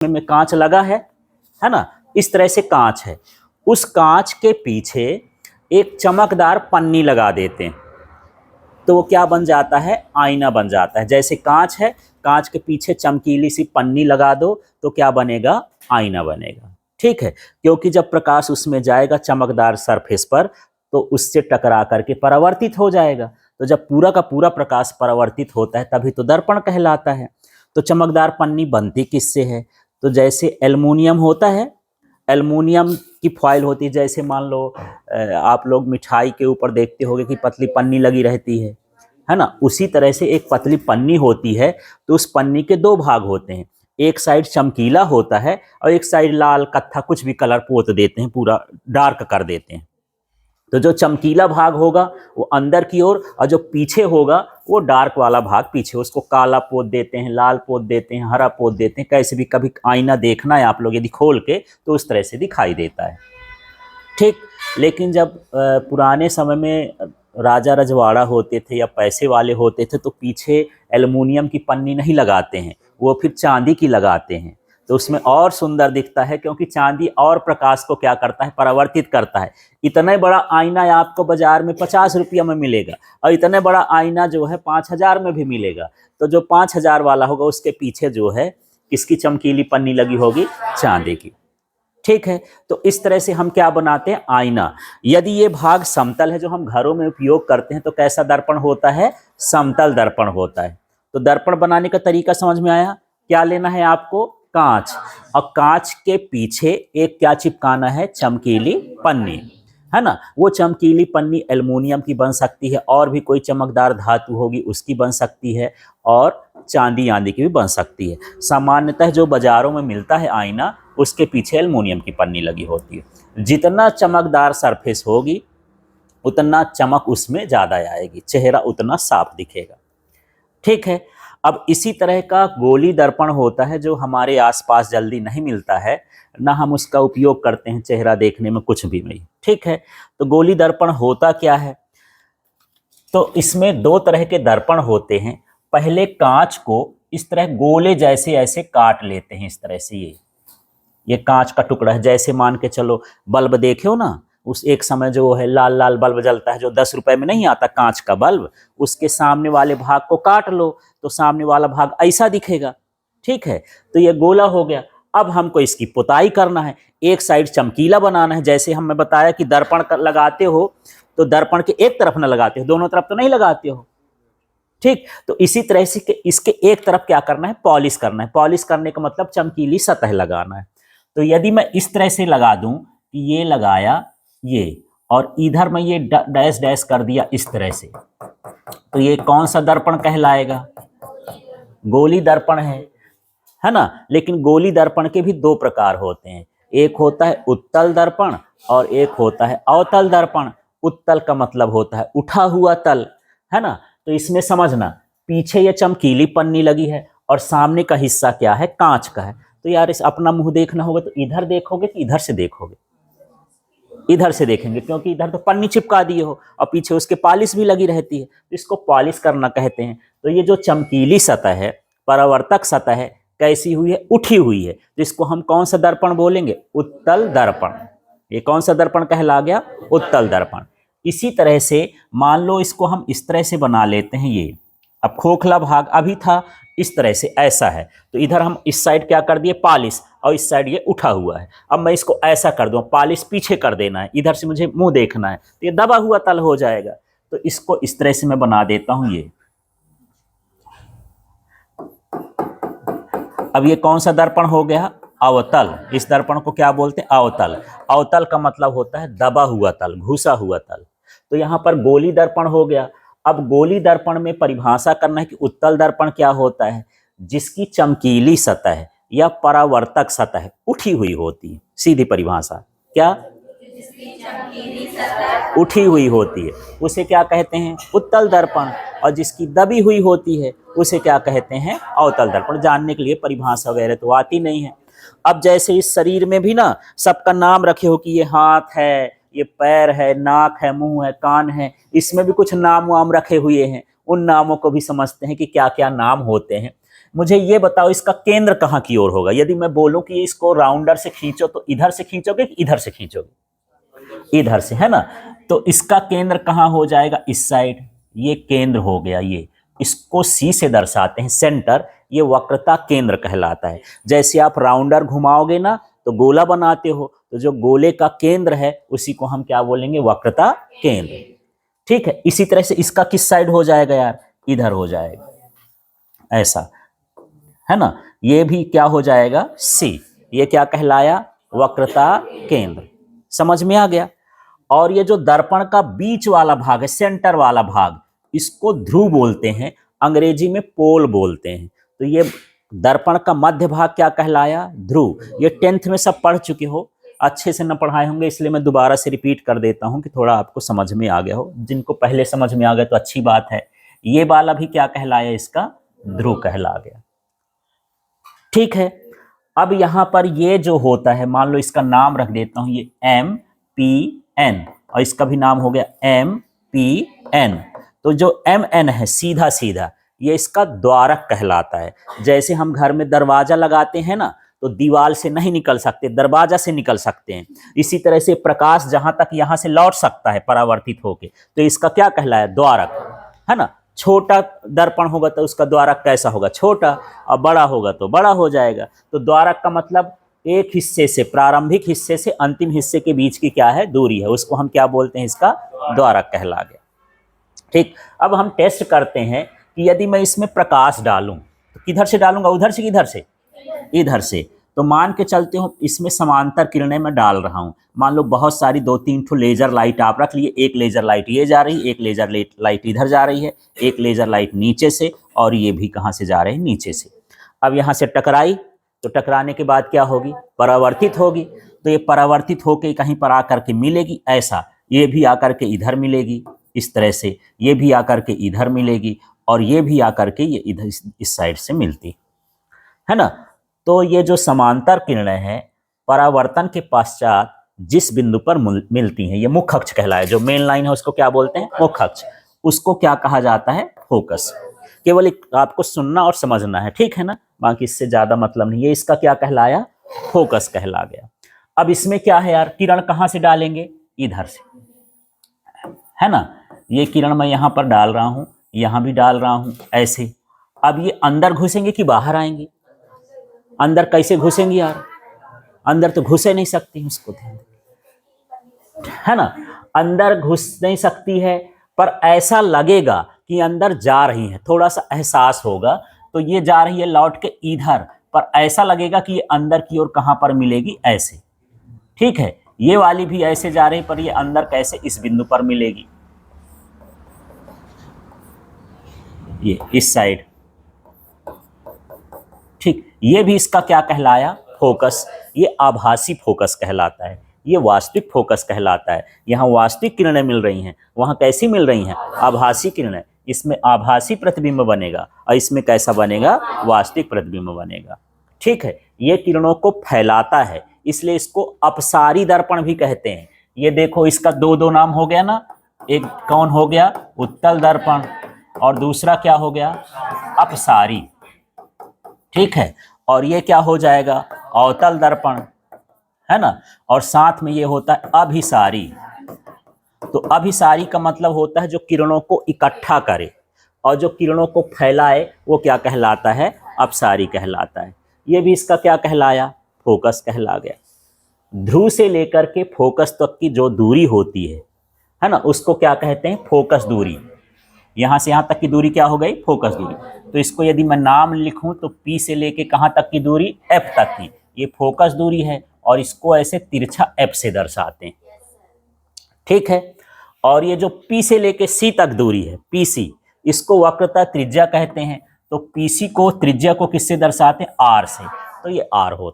में कांच लगा है ना, इस तरह से कांच है। उस कांच के पीछे एक चमकदार पन्नी लगा देते हैं तो वो क्या बन जाता है, आईना बन जाता है। जैसे कांच है, कांच के पीछे चमकीली सी पन्नी लगा दो तो क्या बनेगा, आईना बनेगा। ठीक है, क्योंकि जब प्रकाश उसमें जाएगा चमकदार सरफेस पर तो उससे टकरा करके परावर्तित हो जाएगा। तो जब पूरा का पूरा प्रकाश परावर्तित होता है तभी तो दर्पण कहलाता है। तो चमकदार पन्नी बनती किससे है, तो जैसे एल्युमिनियम होता है, एल्युमिनियम की फॉइल होती है। जैसे मान लो आप लोग मिठाई के ऊपर देखते होंगे कि पतली पन्नी लगी रहती है ना, उसी तरह से एक पतली पन्नी होती है। तो उस पन्नी के दो भाग होते हैं, एक साइड चमकीला होता है और एक साइड लाल कत्था कुछ भी कलर पोत देते हैं, पूरा डार्क कर देते हैं। तो जो चमकीला भाग होगा वो अंदर की ओर और जो पीछे होगा वो डार्क वाला भाग पीछे, उसको काला पोत देते हैं, लाल पोत देते हैं, हरा पोत देते हैं। कैसे भी कभी आईना देखना है आप लोग यदि खोल के तो उस तरह से दिखाई देता है। ठीक, लेकिन जब पुराने समय में राजा रजवाड़ा होते थे या पैसे वाले होते थे तो पीछे एल्युमिनियम की पन्नी नहीं लगाते हैं, वो फिर चांदी की लगाते हैं। तो उसमें और सुंदर दिखता है क्योंकि चांदी और प्रकाश को क्या करता है, परावर्तित करता है। इतना बड़ा आईना आपको बाजार में 50 रुपया में मिलेगा और इतना बड़ा आईना जो है 5,000 में भी मिलेगा। तो जो 5,000 वाला होगा उसके पीछे जो है किसकी चमकीली पन्नी लगी होगी, चांदी की। ठीक है, तो इस तरह से हम क्या बनाते हैं, आईना। यदि ये भाग समतल है जो हम घरों में उपयोग करते हैं तो कैसा दर्पण होता है, समतल दर्पण होता है। तो दर्पण बनाने का तरीका समझ में आया। क्या लेना है आपको, कांच, और कांच के पीछे एक क्या चिपकाना है, चमकीली पन्नी, है ना। वो चमकीली पन्नी एल्युमिनियम की बन सकती है और भी कोई चमकदार धातु होगी उसकी बन सकती है और चांदी आंदी की भी बन सकती है। सामान्यतः जो बाजारों में मिलता है आईना उसके पीछे एल्युमिनियम की पन्नी लगी होती है। जितना चमकदार सरफेस होगी उतना चमक उसमें ज़्यादा आएगी, चेहरा उतना साफ दिखेगा। ठीक है, अब इसी तरह का गोली दर्पण होता है जो हमारे आसपास जल्दी नहीं मिलता है, ना हम उसका उपयोग करते हैं चेहरा देखने में कुछ भी नहीं। ठीक है, तो गोली दर्पण होता क्या है, तो इसमें दो तरह के दर्पण होते हैं। पहले कांच को इस तरह गोले जैसे ऐसे काट लेते हैं, इस तरह से ये कांच का टुकड़ा है। जैसे मान के चलो बल्ब देखे हो ना, उस एक समय जो है लाल लाल बल्ब जलता है जो 10 रुपए में नहीं आता कांच का बल्ब, उसके सामने वाले भाग को काट लो तो सामने वाला भाग ऐसा दिखेगा। ठीक है, तो ये गोला हो गया। अब हमको इसकी पुताई करना है, एक साइड चमकीला बनाना है। जैसे हमने बताया कि दर्पण लगाते हो तो दर्पण के एक तरफ ना लगाते हो, दोनों तरफ तो नहीं लगाते हो। ठीक, तो इसी तरह से इसके एक तरफ क्या करना है, पॉलिश करना है। पॉलिश करने का मतलब चमकीली सतह लगाना है। तो यदि मैं इस तरह से लगा दूं कि ये लगाया ये और इधर मैं ये डैश डैश कर दिया इस तरह से, तो ये कौन सा दर्पण कहलाएगा, गोली दर्पण है ना। लेकिन गोली दर्पण के भी दो प्रकार होते हैं, एक होता है उत्तल दर्पण और एक होता है अवतल दर्पण। उत्तल का मतलब होता है उठा हुआ तल, है ना। तो इसमें समझना, पीछे ये चमकीली पन्नी लगी है और सामने का हिस्सा क्या है, कांच का है। तो यार इस अपना मुंह देखना होगा तो इधर देखोगे कि इधर से देखोगे, इधर से देखेंगे क्योंकि इधर तो पन्नी चिपका दिए हो और पीछे उसके पॉलिश भी लगी रहती है, तो इसको पॉलिश करना कहते हैं। तो ये जो चमकीली सतह है, परावर्तक सतह है, कैसी हुई है, उठी हुई है, तो इसको हम कौन सा दर्पण बोलेंगे, उत्तल दर्पण। ये कौन सा दर्पण कहला गया, उत्तल दर्पण। इसी तरह से मान लो इसको हम इस तरह से बना लेते हैं, ये अब खोखला भाग अभी था इस तरह से ऐसा है, तो इधर हम इस साइड क्या कर दिए, पॉलिश, और इस साइड ये उठा हुआ है। अब मैं इसको ऐसा कर दूं, पॉलिश पीछे कर देना है, इधर से मुझे मुंह देखना है, तो ये दबा हुआ तल हो जाएगा। तो इसको इस तरह से मैं बना देता हूं ये। अब ये कौन सा दर्पण हो गया, अवतल। इस दर्पण को क्या बोलते हैं, अवतल। अवतल का मतलब होता है दबा हुआ तल, घुसा हुआ तल। तो यहां पर गोली दर्पण हो गया। अब गोली दर्पण में परिभाषा करना है कि उत्तल दर्पण क्या होता है, जिसकी चमकीली सतह या परावर्तक सतह उठी हुई होती है। सीधी परिभाषा क्या, उठी हुई होती है उसे क्या कहते हैं, उत्तल दर्पण। और जिसकी दबी हुई होती है उसे क्या कहते हैं, अवतल दर्पण। जानने के लिए परिभाषा वगैरह तो आती नहीं है। अब जैसे इस शरीर में भी ना सबका नाम रखे हो कि ये हाथ है, ये पैर है, नाक है, मुंह है, कान है, इसमें भी कुछ नाम वाम रखे हुए हैं। उन नामों को भी समझते हैं कि क्या क्या नाम होते हैं। मुझे ये बताओ इसका केंद्र कहाँ की ओर होगा। यदि मैं बोलूं कि इसको राउंडर से खींचो तो इधर से खींचोगे कि इधर से खींचोगे? इधर से, है ना। तो इसका केंद्र कहाँ हो जाएगा? इस साइड। ये केंद्र हो गया। ये इसको सी से दर्शाते हैं, सेंटर। ये वक्रता केंद्र कहलाता है। जैसे आप राउंडर घुमाओगे ना तो गोला बनाते हो, तो जो गोले का केंद्र है उसी को हम क्या बोलेंगे? वक्रता केंद्र। ठीक है। इसी तरह से इसका किस साइड हो जाएगा यार? इधर हो जाएगा, ऐसा, है ना। ये भी क्या हो जाएगा? सी। ये क्या कहलाया? वक्रता केंद्र। समझ में आ गया। और ये जो दर्पण का बीच वाला भाग है, सेंटर वाला भाग, इसको ध्रुव बोलते हैं, अंग्रेजी में पोल बोलते हैं। तो ये दर्पण का मध्य भाग क्या कहलाया? ध्रुव। ये 10th में सब पढ़ चुके हो, अच्छे से न पढ़ाए होंगे, इसलिए मैं दोबारा से रिपीट कर देता हूं कि थोड़ा आपको समझ में आ गया हो। जिनको पहले समझ में आ गया तो अच्छी बात है। ये वाला भी क्या कहलाया? इसका ध्रुव कहला गया। ठीक है। अब यहां पर ये जो होता है, मान लो इसका नाम रख देता हूं, ये MPN, और इसका भी नाम हो गया MPN। तो जो MN है, सीधा सीधा, ये इसका द्वारक कहलाता है। जैसे हम घर में दरवाजा लगाते हैं ना, तो दीवार से नहीं निकल सकते, दरवाजा से निकल सकते हैं। इसी तरह से प्रकाश जहां तक यहां से लौट सकता है परावर्तित होके, तो इसका क्या कहलाया? द्वारक, है ना। छोटा दर्पण होगा तो उसका द्वारक कैसा होगा? छोटा, और बड़ा होगा तो बड़ा हो जाएगा। तो द्वारक का मतलब एक हिस्से से, प्रारंभिक हिस्से से अंतिम हिस्से के बीच की क्या है? दूरी है, उसको हम क्या बोलते हैं? इसका द्वारक कहला गया। ठीक। अब हम टेस्ट करते हैं कि यदि मैं इसमें प्रकाश डालूं तो किधर से डालूंगा? उधर से, किधर से? इधर से। तो मान के चलते हो इसमें समांतर किरणें मैं डाल रहा हूं। मान लो बहुत सारी 2-3 ठो लेजर लाइट आप रख लिए। एक लेजर लाइट ये जा रही है, एक लेजर लाइट इधर जा रही है, एक लेजर लाइट नीचे से, और ये भी कहां से जा रहे हैं? नीचे से। अब यहां से टकराई, तो टकराने के बाद क्या होगी? परावर्तित होगी। तो ये परावर्तित होकर कहीं पर आकर के मिलेगी, ऐसा। ये भी आकर के इधर मिलेगी, इस तरह से। ये भी आकर के इधर मिलेगी, और ये भी आकर के ये इधर इस साइड से मिलती है ना। तो ये जो समांतर किरणें हैं, परावर्तन के पश्चात जिस बिंदु पर मिलती हैं, ये मुख्य अक्ष कहलाए। जो मेन लाइन है उसको क्या बोलते हैं? मुख्य अक्ष। उसको क्या कहा जाता है? फोकस। केवल एक आपको सुनना और समझना है, ठीक है ना। बाकी इससे ज्यादा मतलब नहीं। ये इसका क्या कहलाया? फोकस कहला गया। अब इसमें क्या है यार? किरण कहां से डालेंगे? इधर से, है ना। ये किरण मैं यहां पर डाल रहा हूं, यहां भी डाल रहा हूं, ऐसे। अब ये अंदर घुसेंगे कि बाहर आएंगे? अंदर कैसे घुसेंगी यार? अंदर तो घुसे नहीं सकती, उसको ध्यान, है ना। अंदर घुस नहीं सकती है, पर ऐसा लगेगा कि अंदर जा रही है, थोड़ा सा एहसास होगा। तो ये जा रही है लौट के इधर, पर ऐसा लगेगा कि ये अंदर की ओर कहां पर मिलेगी? ऐसे। ठीक है। ये वाली भी ऐसे जा रही, पर ये अंदर कैसे? इस बिंदु पर मिलेगी, ये इस साइड। ठीक। ये भी इसका क्या कहलाया? फोकस। ये आभासी फोकस कहलाता है, ये वास्तविक फोकस कहलाता है। यहाँ वास्तविक किरणें मिल रही हैं, वहाँ कैसी मिल रही हैं? आभासी किरणें। इसमें आभासी प्रतिबिंब बनेगा, और इसमें कैसा बनेगा? वास्तविक प्रतिबिंब बनेगा। ठीक है। ये किरणों को फैलाता है, इसलिए इसको अपसारी दर्पण भी कहते हैं। ये देखो, इसका दो नाम हो गया ना। एक कौन हो गया? उत्तल दर्पण, और दूसरा क्या हो गया? अपसारी। ठीक है। और ये क्या हो जाएगा? अवतल दर्पण, है ना। और साथ में ये होता है अभिसारी। तो अभिसारी का मतलब होता है जो किरणों को इकट्ठा करे, और जो किरणों को फैलाए वो क्या कहलाता है? अपसारी कहलाता है। ये भी इसका क्या कहलाया? फोकस कहला गया। ध्रुव से लेकर के फोकस तक की जो दूरी होती है ना, उसको क्या कहते हैं? फोकस दूरी। यहां से यहां तक की दूरी क्या हो गई? फोकस दूरी। तो इसको यदि मैं नाम लिखूं तो P से लेके कहां तक की दूरी? F तक की, ये फोकस दूरी है, और इसको ऐसे तिरछा F से दर्शाते हैं। ठीक है। और ये जो P से लेके C तक दूरी है, PC, इसको वक्रता त्रिज्या कहते हैं। तो PC को, त्रिज्या को किससे दर्शाते हैं? R से। तो ये R होता है।